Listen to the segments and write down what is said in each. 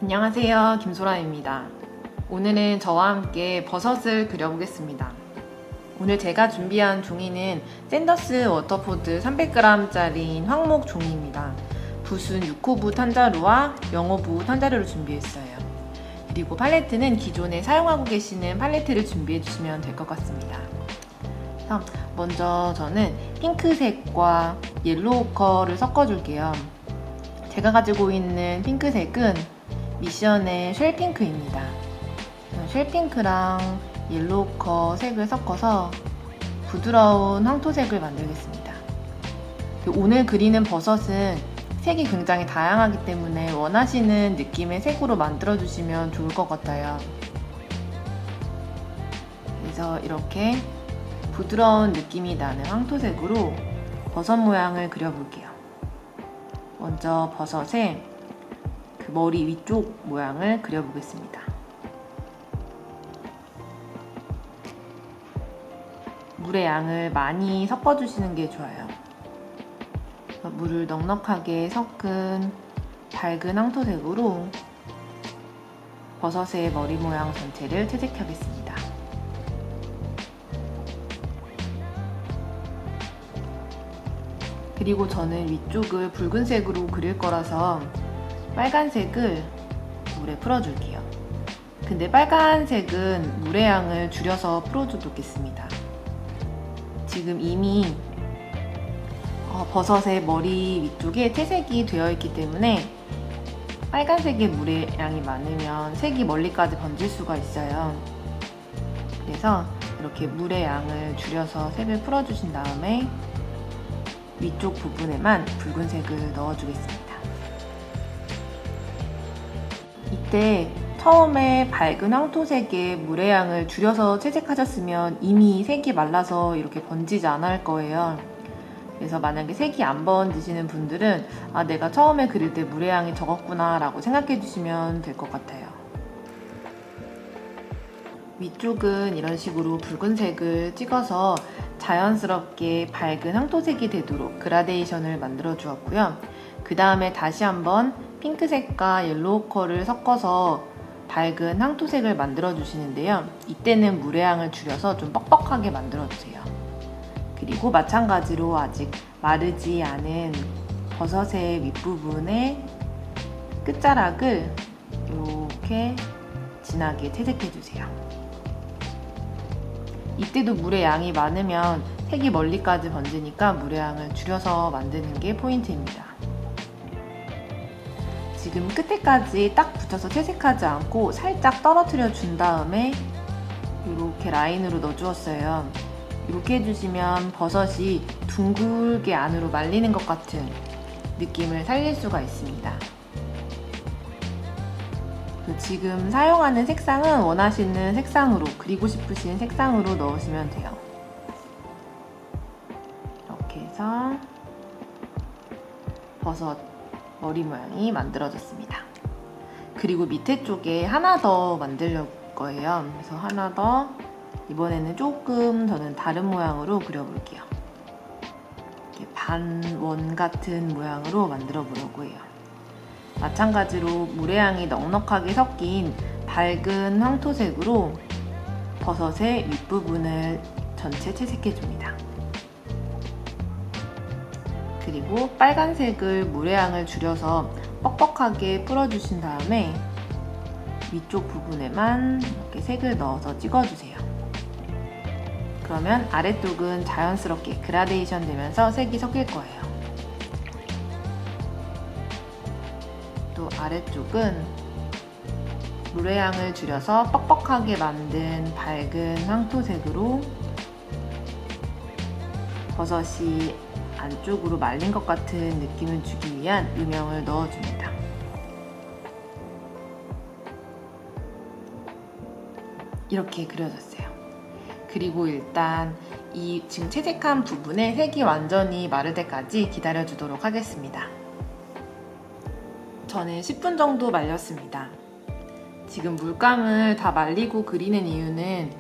안녕하세요, 김소라입니다. 오늘은 저와 함께 버섯을 그려보겠습니다. 오늘 제가 준비한 종이는 샌더스 워터포드 300g짜리 황목 종이입니다. 붓은 6호붓 한 자루와 0호붓 한 자루를 준비했어요. 그리고 팔레트는 기존에 사용하고 계시는 팔레트를 준비해 주시면 될 것 같습니다. 먼저 저는 핑크색과 옐로우 컬을 섞어줄게요. 제가 가지고 있는 핑크색은 미션의 쉘핑크입니다. 쉘핑크랑 옐로우 컬 색을 섞어서 부드러운 황토색을 만들겠습니다. 오늘 그리는 버섯은 색이 굉장히 다양하기 때문에 원하시는 느낌의 색으로 만들어주시면 좋을 것 같아요. 그래서 이렇게 부드러운 느낌이 나는 황토색으로 버섯 모양을 그려볼게요. 먼저 버섯의 그 머리 위쪽 모양을 그려보겠습니다. 물의 양을 많이 섞어주시는 게 좋아요. 물을 넉넉하게 섞은 밝은 황토색으로 버섯의 머리 모양 전체를 채색하겠습니다. 그리고 저는 위쪽을 붉은색으로 그릴 거라서 빨간색을 물에 풀어줄게요. 근데 빨간색은 물의 양을 줄여서 풀어줘도 좋겠습니다. 지금 이미 버섯의 머리 위쪽에 채색이 되어 있기 때문에 빨간색의 물의 양이 많으면 색이 멀리까지 번질 수가 있어요. 그래서 이렇게 물의 양을 줄여서 색을 풀어주신 다음에 위쪽 부분에만 붉은색을 넣어주겠습니다. 이때 처음에 밝은 황토색의 물의 양을 줄여서 채색하셨으면 이미 색이 말라서 이렇게 번지지 않을 거예요. 그래서 만약에 색이 안 번지시는 분들은 내가 처음에 그릴 때 물의 양이 적었구나 라고 생각해 주시면 될 것 같아요. 위쪽은 이런 식으로 붉은색을 찍어서 자연스럽게 밝은 황토색이 되도록 그라데이션을 만들어 주었고요. 그 다음에 다시 한번 핑크색과 옐로우 컬을 섞어서 밝은 황토색을 만들어 주시는데요. 이때는 물의 양을 줄여서 좀 뻑뻑하게 만들어 주세요. 그리고 마찬가지로 아직 마르지 않은 버섯의 윗부분의 끝자락을 이렇게 진하게 채색해 주세요. 이때도 물의 양이 많으면 색이 멀리까지 번지니까 물의 양을 줄여서 만드는 게 포인트입니다. 지금 끝에까지 딱 붙여서 채색하지 않고 살짝 떨어뜨려 준 다음에 이렇게 라인으로 넣어주었어요. 이렇게 해주시면 버섯이 둥글게 안으로 말리는 것 같은 느낌을 살릴 수가 있습니다. 지금 사용하는 색상은 원하시는 색상으로, 그리고 싶으신 색상으로 넣으시면 돼요. 이렇게 해서 버섯 머리 모양이 만들어졌습니다. 그리고 밑에 쪽에 하나 더 만들 거예요. 그래서 하나 더, 이번에는 조금 저는 다른 모양으로 그려볼게요. 이렇게 반원 같은 모양으로 만들어 보려고 해요. 마찬가지로 물의 양이 넉넉하게 섞인 밝은 황토색으로 버섯의 윗부분을 전체 채색해줍니다. 그리고 빨간색을 물의 양을 줄여서 뻑뻑하게 풀어주신 다음에 위쪽 부분에만 이렇게 색을 넣어서 찍어주세요. 그러면 아래쪽은 자연스럽게 그라데이션 되면서 색이 섞일 거예요. 또 아래쪽은 물의 양을 줄여서 뻑뻑하게 만든 밝은 황토색으로 버섯이 안쪽으로 말린 것 같은 느낌을 주기 위한 음영을 넣어줍니다. 이렇게 그려졌어요. 그리고 일단 이 지금 채색한 부분에 색이 완전히 마를 때까지 기다려주도록 하겠습니다. 저는 10분 정도 말렸습니다. 지금 물감을 다 말리고 그리는 이유는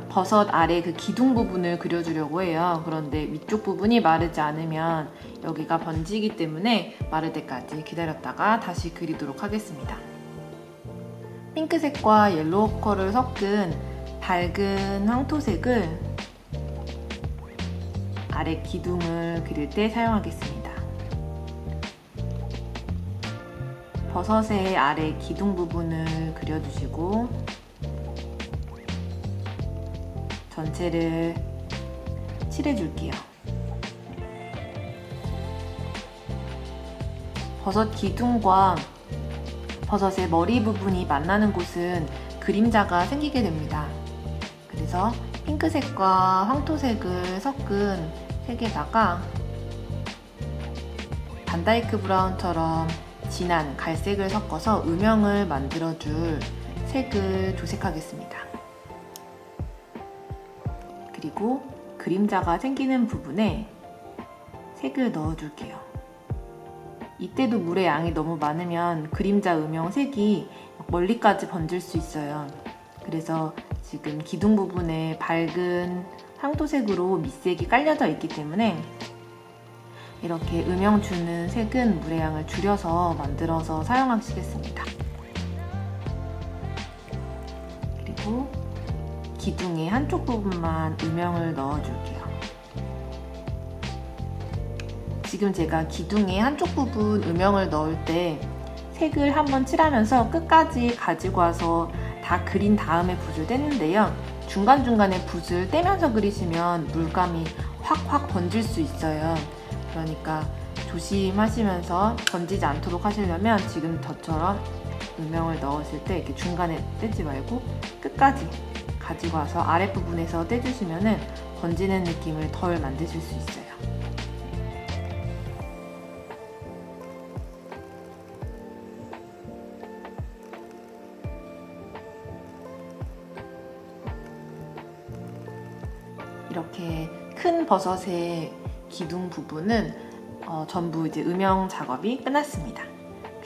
버섯 아래 그 기둥 부분을 그려주려고 해요. 그런데 위쪽 부분이 마르지 않으면 여기가 번지기 때문에 마를 때까지 기다렸다가 다시 그리도록 하겠습니다. 핑크색과 옐로우 오커를 섞은 밝은 황토색을 아래 기둥을 그릴 때 사용하겠습니다. 버섯의 아래 기둥 부분을 그려주시고 전체를 칠해줄게요. 버섯 기둥과 버섯의 머리 부분이 만나는 곳은 그림자가 생기게 됩니다. 그래서 핑크색과 황토색을 섞은 색에다가 반다이크 브라운처럼 진한 갈색을 섞어서 음영을 만들어줄 색을 조색하겠습니다. 그리고 그림자가 생기는 부분에 색을 넣어줄게요. 이때도 물의 양이 너무 많으면 그림자 음영 색이 멀리까지 번질 수 있어요. 그래서 지금 기둥 부분에 밝은 황토색으로 밑색이 깔려져 있기 때문에 이렇게 음영 주는 색은 물의 양을 줄여서 만들어서 사용하시겠습니다. 그리고 기둥의 한쪽 부분만 음영을 넣어줄게요. 지금 제가 기둥의 한쪽 부분 음영을 넣을 때 색을 한번 칠하면서 끝까지 가지고 와서 다 그린 다음에 붓을 뗐는데요. 중간중간에 붓을 떼면서 그리시면 물감이 확확 번질 수 있어요. 그러니까 조심하시면서 번지지 않도록 하시려면 지금 저처럼 음영을 넣으실 때 이렇게 중간에 떼지 말고 끝까지 가지고 와서 아랫부분에서 떼주시면 번지는 느낌을 덜 만드실 수 있어요. 이렇게 큰 버섯의 기둥 부분은 전부 이제 음영 작업이 끝났습니다.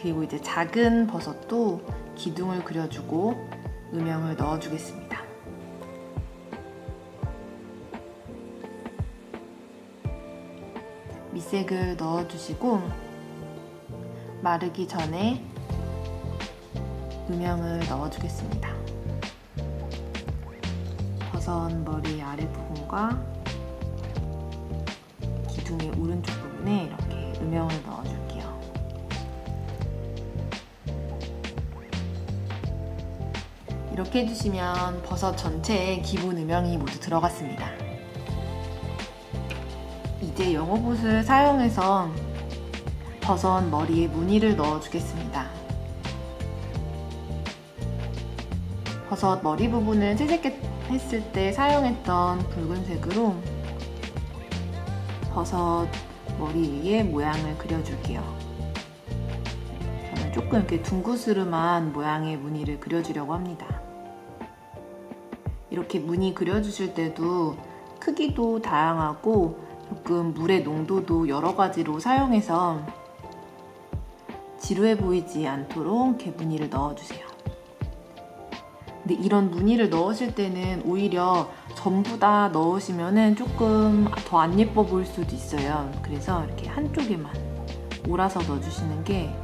그리고 이제 작은 버섯도 기둥을 그려주고 음영을 넣어주겠습니다. 밑색을 넣어주시고 마르기 전에 음영을 넣어주겠습니다. 버섯 머리 아랫부분과 기둥의 오른쪽 부분에 이렇게 음영을 넣어줄게요. 이렇게 해주시면 버섯 전체에 기본 음영이 모두 들어갔습니다. 이제 영어붓을 사용해서 버섯 머리에 무늬를 넣어주겠습니다. 버섯 머리 부분을 채색했을 때 사용했던 붉은색으로 버섯 머리 위에 모양을 그려줄게요. 저는 조금 이렇게 둥그스름한 모양의 무늬를 그려주려고 합니다. 이렇게 무늬 그려주실 때도 크기도 다양하고 조금 물의 농도도 여러 가지로 사용해서 지루해 보이지 않도록 이렇게 무늬를 넣어주세요. 근데 이런 무늬를 넣으실 때는 오히려 전부 다 넣으시면 조금 더 안 예뻐 보일 수도 있어요. 그래서 이렇게 한쪽에만 몰아서 넣어주시는 게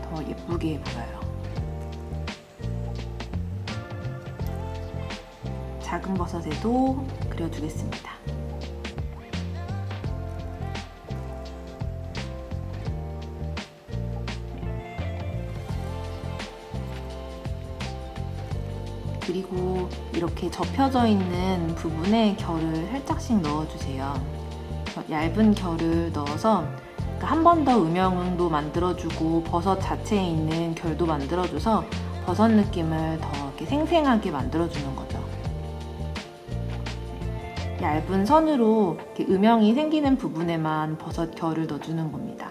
더 예쁘게 보여요. 작은 버섯에도 그려주겠습니다. 그리고 이렇게 접혀져 있는 부분에 결을 살짝씩 넣어주세요. 얇은 결을 넣어서 한 번 더 음영도 만들어주고 버섯 자체에 있는 결도 만들어줘서 버섯 느낌을 더 이렇게 생생하게 만들어주는 거죠. 얇은 선으로 이렇게 음영이 생기는 부분에만 버섯 결을 넣어주는 겁니다.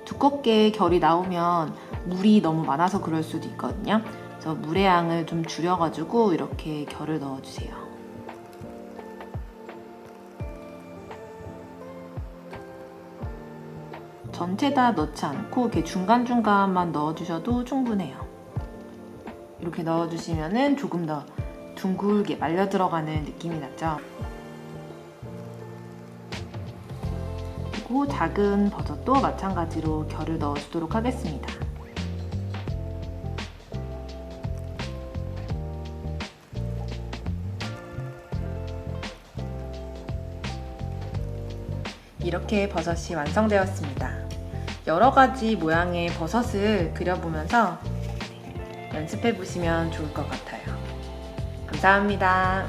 두껍게 결이 나오면 물이 너무 많아서 그럴 수도 있거든요. 그래서 물의 양을 좀 줄여가지고 이렇게 결을 넣어주세요. 전체 다 넣지 않고 이렇게 중간중간만 넣어주셔도 충분해요. 이렇게 넣어주시면 조금 더 둥글게 말려 들어가는 느낌이 나죠. 그리고 작은 버섯도 마찬가지로 결을 넣어주도록 하겠습니다. 이렇게 버섯이 완성되었습니다. 여러 가지 모양의 버섯을 그려보면서 연습해 보시면 좋을 것 같아요. 감사합니다.